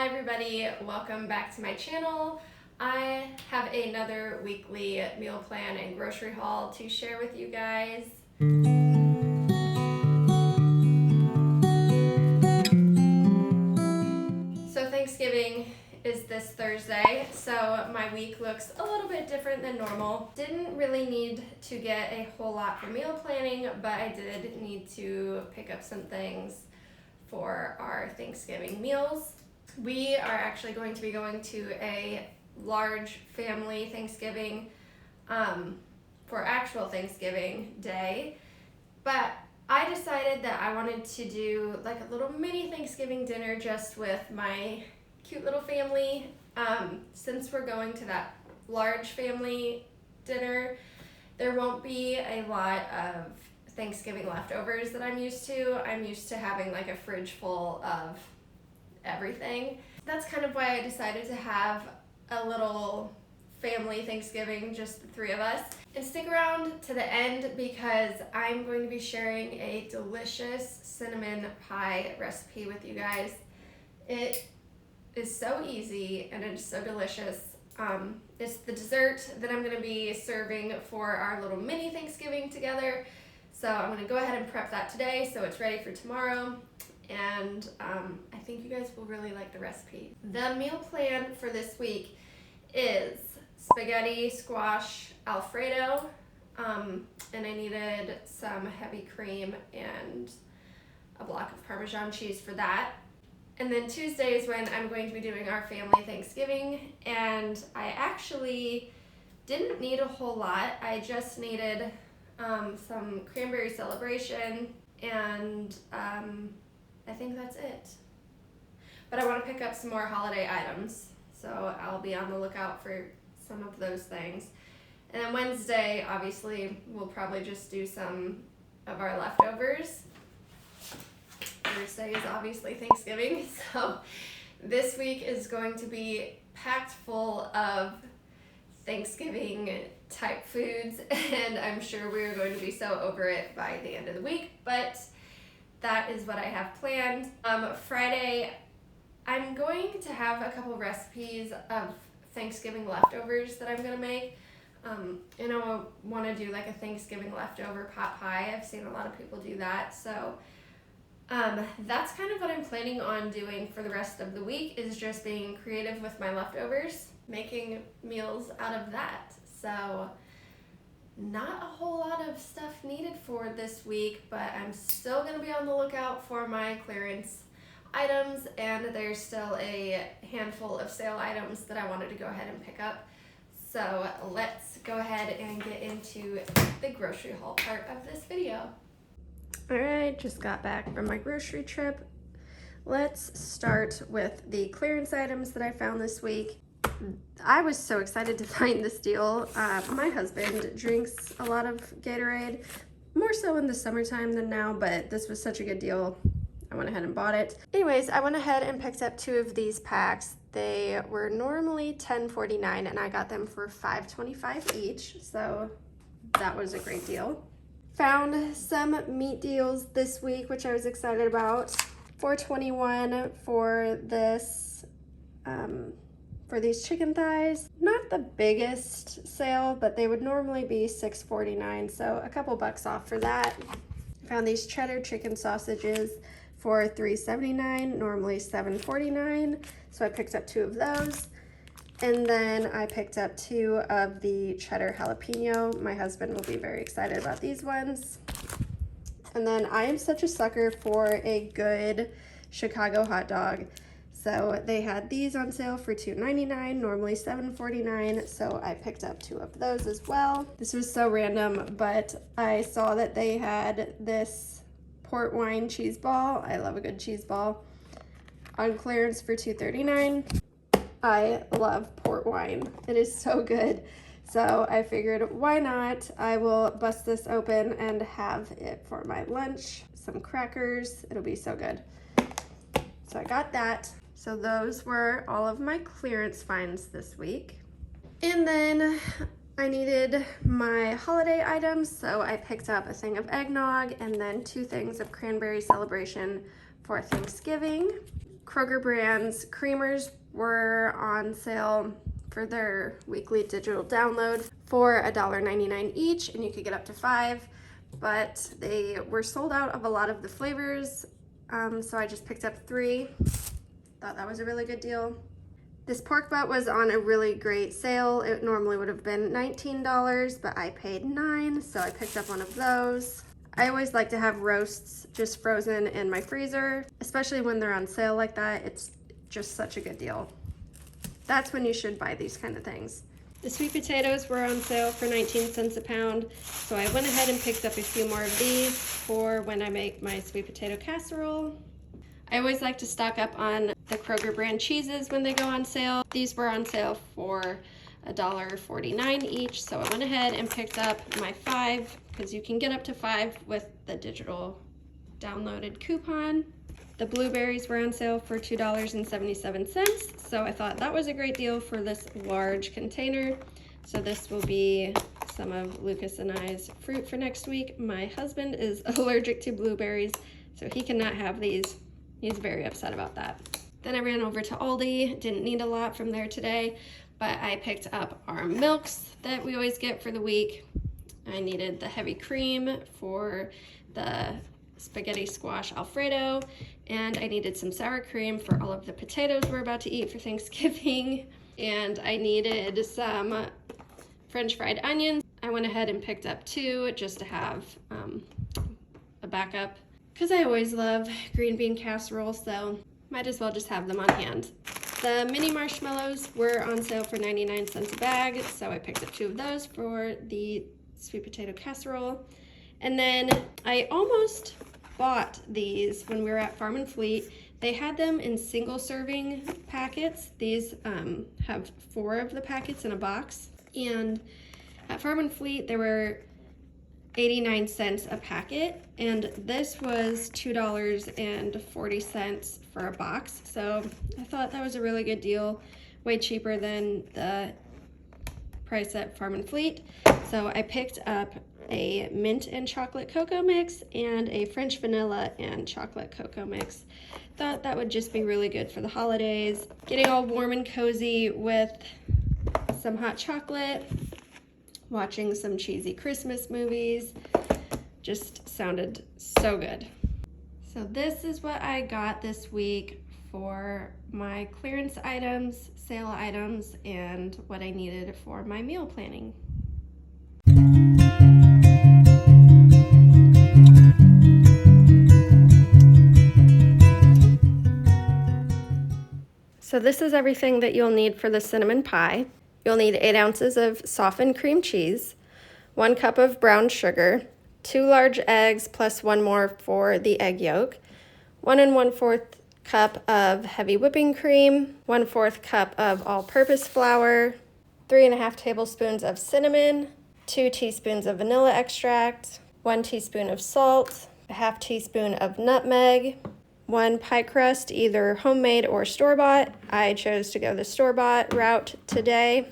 everybody, welcome back to my channel. I have another weekly meal plan and grocery haul to share with you guys. So Thanksgiving is this Thursday, so my week looks a little bit different than normal. Didn't really need to get a whole lot for meal planning, but I did need to pick up some things for our Thanksgiving meals. We are actually going to be going to a large family Thanksgiving for actual Thanksgiving Day, but I decided that I wanted to do like a little mini Thanksgiving dinner just with my cute little family. Since we're going to that large family dinner, there won't be a lot of Thanksgiving leftovers that I'm used to. I'm used to having like a fridge full of everything. That's kind of why I decided to have a little family Thanksgiving, just the three of us. And stick around to the end because I'm going to be sharing a delicious cinnamon pie recipe with you guys. It is so easy and it's so delicious. It's the dessert that I'm going to be serving for our little mini Thanksgiving together. So I'm going to go ahead and prep that today so it's ready for tomorrow. And I think you guys will really like the recipe. The meal plan for this week is spaghetti squash Alfredo, and I needed some heavy cream and a block of Parmesan cheese for that. And then Tuesday is when I'm going to be doing our family Thanksgiving, and I actually didn't need a whole lot. I just needed some cranberry celebration, and I think that's it. But I want to pick up some more holiday items, so I'll be on the lookout for some of those things. And then Wednesday, obviously, we'll probably just do some of our leftovers. Thursday is obviously Thanksgiving, so this week is going to be packed full of Thanksgiving type foods, and I'm sure we're going to be so over it by the end of the week, but that is what I have planned. Friday, I'm going to have a couple recipes of Thanksgiving leftovers that I'm going to make. And I want to do like a Thanksgiving leftover pot pie. I've seen a lot of people do that, so that's kind of what I'm planning on doing for the rest of the week, is just being creative with my leftovers, making meals out of that. So not a whole lot of stuff needed for this week, but I'm still going to be on the lookout for my clearance items, and there's still a handful of sale items that I wanted to go ahead and pick up. So let's go ahead and get into the grocery haul part of this video. Alright, just got back from my grocery trip. Let's start with the clearance items that I found this week. I was so excited to find this deal. My husband drinks a lot of Gatorade, more so in the summertime than now, but this was such a good deal, I went ahead and bought it. Anyways, I went ahead and picked up 2 of these packs. They were normally $10.49 and I got them for $5.25 each, so that was a great deal. Found some meat deals this week, which I was excited about. $4.21 for this, for these chicken thighs. Not the biggest sale, but they would normally be $6.49, so a couple bucks off for that. Found these cheddar chicken sausages for $3.79, normally $7.49, so I picked up 2 of those. And then I picked up 2 of the cheddar jalapeno. My husband will be very excited about these ones. And then I am such a sucker for a good Chicago hot dog. So they had these on sale for $2.99, normally $7.49, so I picked up 2 of those as well. This was so random, but I saw that they had this port wine cheese ball. I love a good cheese ball. On clearance for $2.39. I love port wine. It is so good. So I figured, why not? I will bust this open and have it for my lunch. Some crackers. It'll be so good. So I got that. So those were all of my clearance finds this week. And then I needed my holiday items, so I picked up a thing of eggnog and then 2 things of cranberry celebration for Thanksgiving. Kroger brand's creamers were on sale for their weekly digital download for $1.99 each, and you could get up to 5, but they were sold out of a lot of the flavors, so I just picked up 3. Thought that was a really good deal. This pork butt was on a really great sale. It normally would have been $19, but I paid $9, so I picked up one of those. I always like to have roasts just frozen in my freezer, especially when they're on sale like that. It's just such a good deal. That's when you should buy these kind of things. The sweet potatoes were on sale for 19 cents a pound, so I went ahead and picked up a few more of these for when I make my sweet potato casserole. I always like to stock up on the Kroger brand cheeses when they go on sale. These were on sale for $1.49 each, so I went ahead and picked up my 5, because you can get up to 5 with the digital downloaded coupon. The blueberries were on sale for $2.77, so I thought that was a great deal for this large container. So this will be some of Lucas and I's fruit for next week. My husband is allergic to blueberries, so he cannot have these. He's very upset about that. Then I ran over to Aldi, didn't need a lot from there today, but I picked up our milks that we always get for the week. I needed the heavy cream for the spaghetti squash Alfredo, and I needed some sour cream for all of the potatoes we're about to eat for Thanksgiving, and I needed some French fried onions. I went ahead and picked up 2 just to have a backup, because I always love green bean casserole, so might as well just have them on hand. The mini marshmallows were on sale for 99 cents a bag, so I picked up 2 of those for the sweet potato casserole. And then I almost bought these when we were at Farm and Fleet. They had them in single serving packets. These have 4 of the packets in a box. And at Farm and Fleet, they were 89 cents a packet, and this was $2.40 for a box. So I thought that was a really good deal, way cheaper than the price at Farm and Fleet. So I picked up a mint and chocolate cocoa mix and a French vanilla and chocolate cocoa mix. Thought that would just be really good for the holidays. Getting all warm and cozy with some hot chocolate, watching some cheesy Christmas movies. Just sounded so good. So this is what I got this week for my clearance items, sale items, and what I needed for my meal planning. So this is everything that you'll need for the cinnamon pie. You'll need 8 ounces of softened cream cheese, 1 cup of brown sugar, 2 large eggs plus 1 more for the egg yolk, 1 1/4 cup of heavy whipping cream, 1/4 cup of all-purpose flour, 3 1/2 tablespoons of cinnamon, 2 teaspoons of vanilla extract, 1 teaspoon of salt, a 1/2 teaspoon of nutmeg, 1 pie crust, either homemade or store-bought. I chose to go the store-bought route today.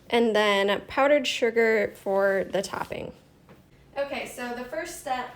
And then powdered sugar for the topping. Okay, so the first step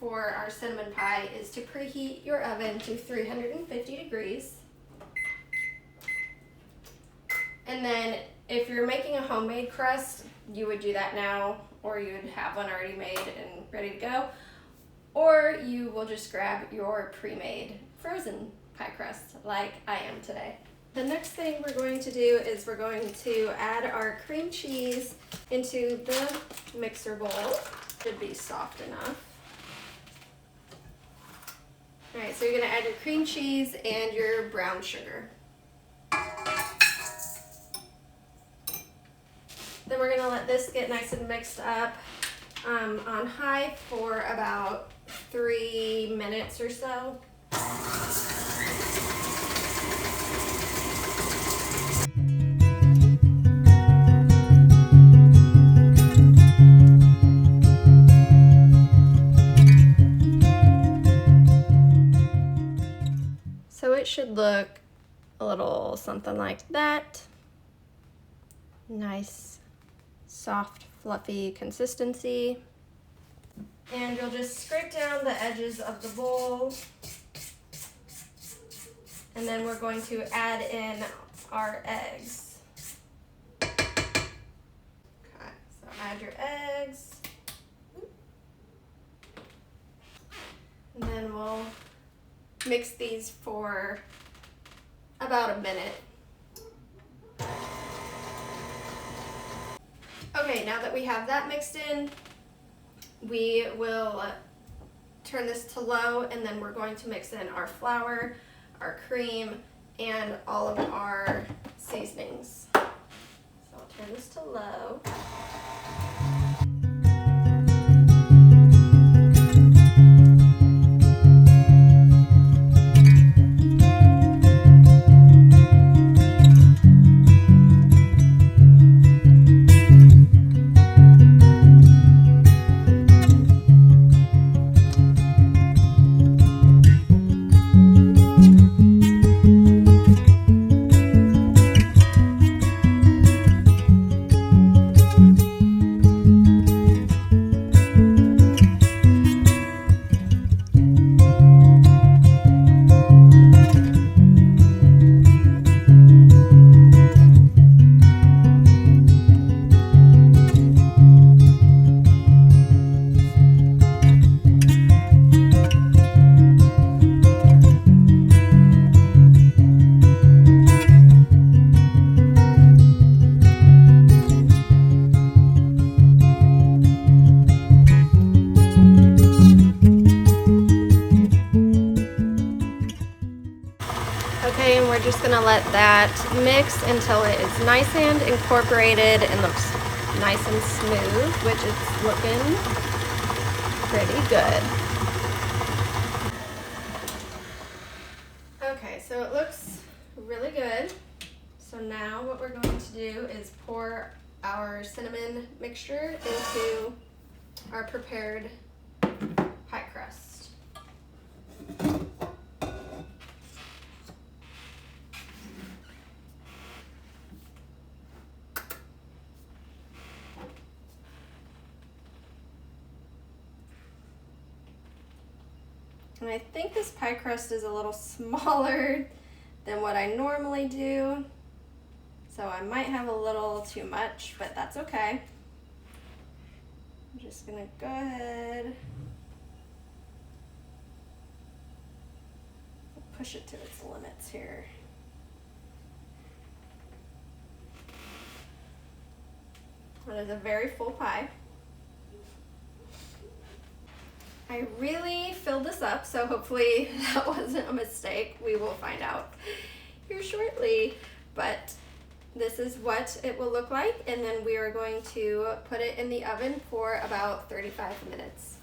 for our cinnamon pie is to preheat your oven to 350 degrees. And then if you're making a homemade crust, you would do that now, or you would have one already made and ready to go. Or you will just grab your pre-made frozen pie crust like I am today. The next thing we're going to do is we're going to add our cream cheese into the mixer bowl. Should be soft enough. All right, so you're gonna add your cream cheese and your brown sugar. Then we're gonna let this get nice and mixed up on high for about 3 minutes or so. So it should look a little something like that. Nice, soft, fluffy consistency. And you'll just scrape down the edges of the bowl. And then we're going to add in our eggs. Okay, so add your eggs. And then we'll mix these for about a minute. Okay, now that we have that mixed in, we will turn this to low, and then we're going to mix in our flour, our cream, and all of our seasonings. So I'll turn this to low. Okay, and we're just gonna let that mix until it is nice and incorporated and looks nice and smooth, which it's looking pretty good. Okay, so it looks really good. So now what we're going to do is pour our cinnamon mixture into our prepared pie crust. And I think this pie crust is a little smaller than what I normally do, so I might have a little too much, but that's okay. I'm just gonna go ahead, push it to its limits here. That is a very full pie. I really filled this up, so hopefully that wasn't a mistake. We will find out here shortly. But this is what it will look like, and then we are going to put it in the oven for about 35 minutes.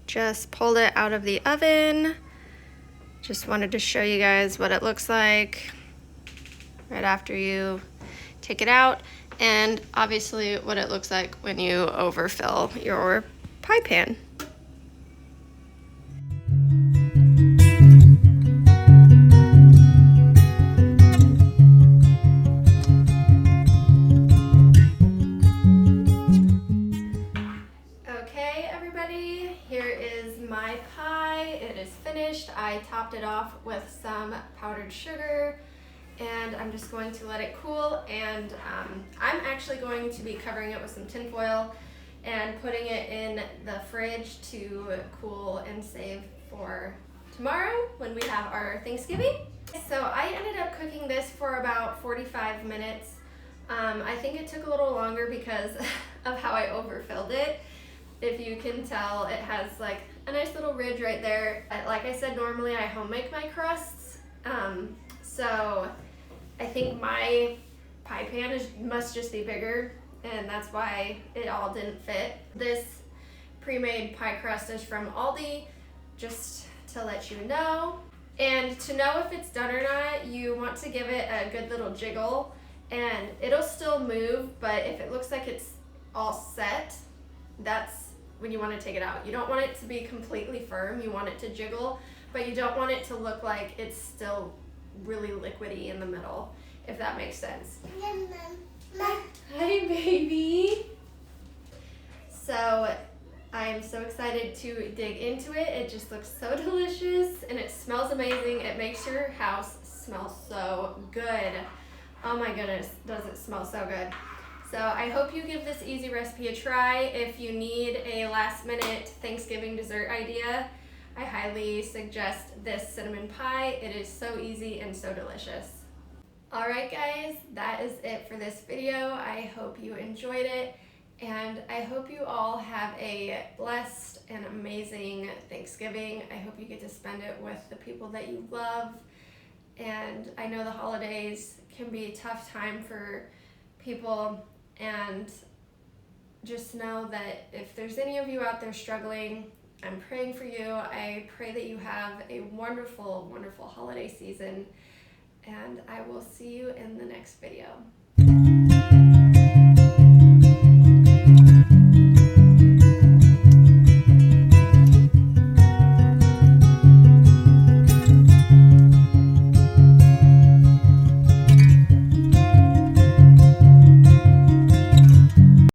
Just pulled it out of the oven. Just wanted to show you guys what it looks like right after you take it out, and obviously what it looks like when you overfill your pie pan. Okay, everybody, here is my pie. It is finished. I topped it off with some powdered sugar, and I'm just going to let it cool, and I'm actually going to be covering it with some tin foil and putting it in the fridge to cool and save for tomorrow when we have our Thanksgiving. So I ended up cooking this for about 45 minutes. I think it took a little longer because of how I overfilled it. If you can tell, it has like a nice little ridge right there. Like I said, normally I home make my crusts, so I think my pie pan must just be bigger, and that's why it all didn't fit. This pre-made pie crust is from Aldi, just to let you know. And to know if it's done or not, you want to give it a good little jiggle, and it'll still move, but if it looks like it's all set, that's when you want to take it out. You don't want it to be completely firm, you want it to jiggle, but you don't want it to look like it's still really liquidy in the middle, if that makes sense. Hi, baby. So I am so excited to dig into it. It just looks so delicious and it smells amazing. It makes your house smell so good. Oh my goodness, does it smell so good. So I hope you give this easy recipe a try. If you need a last minute Thanksgiving dessert idea, I highly suggest this cinnamon pie. It is so easy and so delicious. Alright guys, that is it for this video. I hope you enjoyed it, and I hope you all have a blessed and amazing Thanksgiving. I hope you get to spend it with the people that you love, and I know the holidays can be a tough time for people, and just know that if there's any of you out there struggling, I'm praying for you. I pray that you have a wonderful, wonderful holiday season, and I will see you in the next video.